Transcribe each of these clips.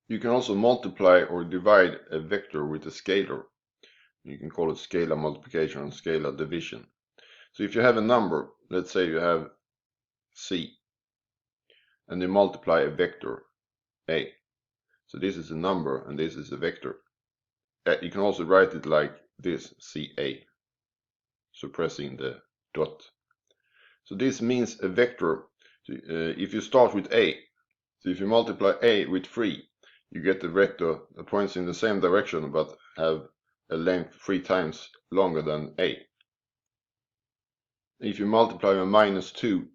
You can also multiply or divide a vector with a scalar. You can call it scalar multiplication and scalar division. So if you have a number, let's say you have C, and you multiply a vector A. So this is a number and this is a vector. You can also write it like this, CA, suppressing the dot. So this means a vector. If you start with A, so if you multiply A with 3, you get a vector that points in the same direction but have a length 3 times longer than A. If you multiply by minus 2,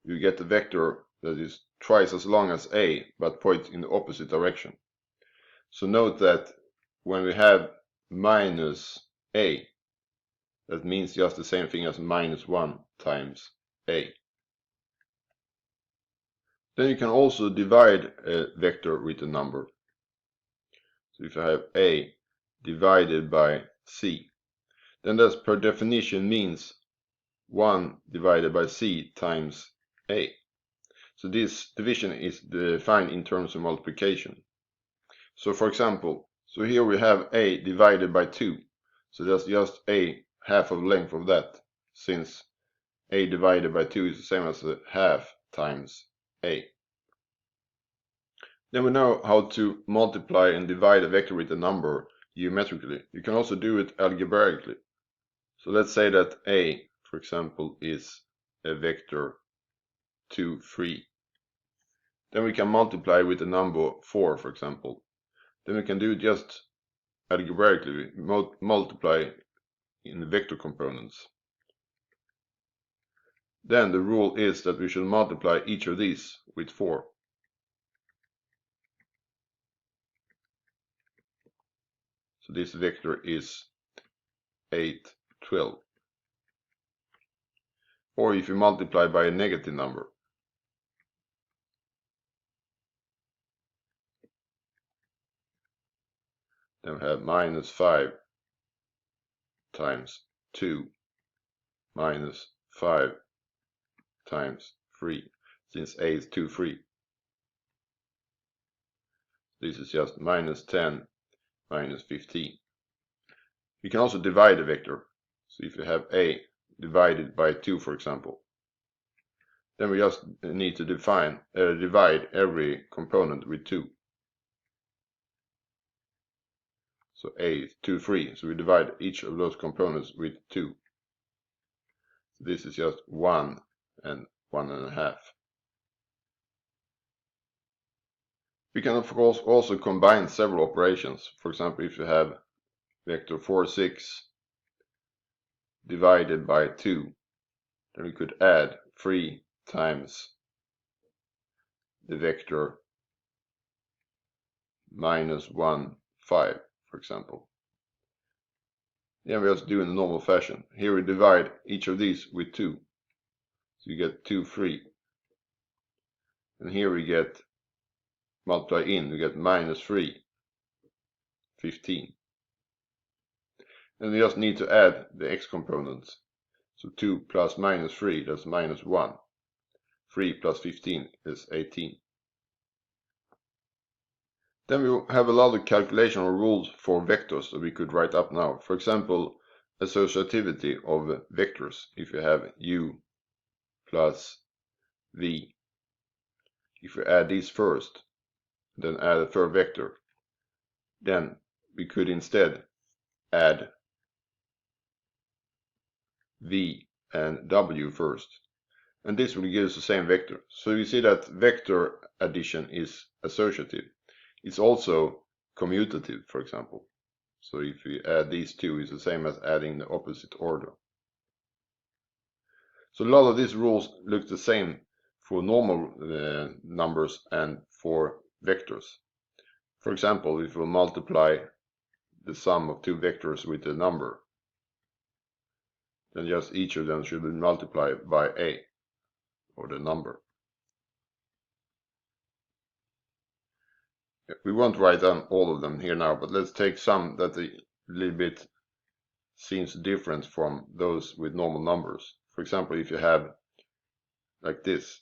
you get a vector that is twice as long as A but points in the opposite direction. So note that when we have minus A, that means just the same thing as minus 1 times A. Then you can also divide a vector with a number. So if I have A divided by C, then that per definition means 1 divided by C times A. So this division is defined in terms of multiplication. So for example, so here we have A divided by 2. So that's just A half of the length of that, since A divided by 2 is the same as a half times A. Then we know how to multiply and divide a vector with a number geometrically. You can also do it algebraically. So let's say that A, for example, is a vector 2, 3. Then we can multiply with the number 4, for example. Then we can do it just algebraically. We multiply in the vector components. Then the rule is that we should multiply each of these with 4. So this vector is 8, 12. Or if you multiply by a negative number. Then we have minus 5 times 2 minus 5 times 3, since A is 2, 3. This is just minus 10 minus 15. We can also divide a vector. So if you have A divided by 2, for example, then we just need to divide every component with 2. So A is 2, 3. So we divide each of those components with 2. So this is just 1 and 1.5. We can of course also combine several operations. For example, if you have vector 4, 6 divided by 2, then we could add 3 times the vector minus 1, 5, for example. Then we just do in the normal fashion. Here we divide each of these with 2. So you get 2, 3. And here we get, multiply in, we get minus 3, 15. And we just need to add the x components. So 2 plus minus 3, that's minus 1. 3 plus 15 is 18. Then we have a lot of calculation or rules for vectors that we could write up now. For example, associativity of vectors. If you have u plus v, if we add these first, then add a third vector, then we could instead add v and w first, and this will give us the same vector. So you see that vector addition is associative. It's also commutative, for example. So if we add these two, it's the same as adding the opposite order. So a lot of these rules look the same for normal numbers and for vectors. For example, if we multiply the sum of two vectors with a number, then just each of them should be multiplied by a, or the number. We won't write down all of them here now, but let's take some that a little bit seems different from those with normal numbers. For example, if you have like this,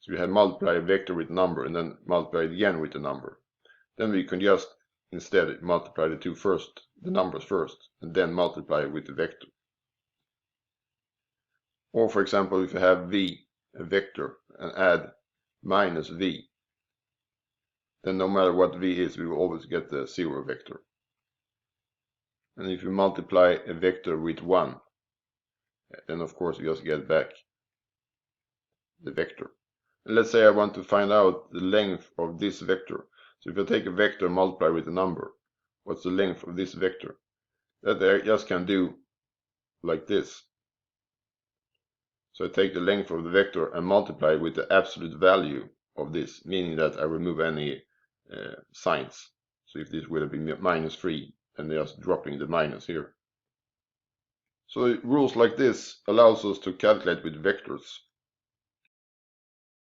so you have multiply a vector with number and then multiply it again with a number. then we can just instead multiply the numbers first, and then multiply with the vector. Or for example, if you have v, a vector, and add minus v, then no matter what v is, we will always get the 0 vector. And if you multiply a vector with 1, then of course you just get back the vector. And let's say I want to find out the length of this vector. So if I take a vector and multiply with a number, what's the length of this vector? That I just can do like this. So I take the length of the vector and multiply with the absolute value of this, meaning that I remove any signs. So if this would have been minus 3, then just dropping the minus here. So rules like this allows us to calculate with vectors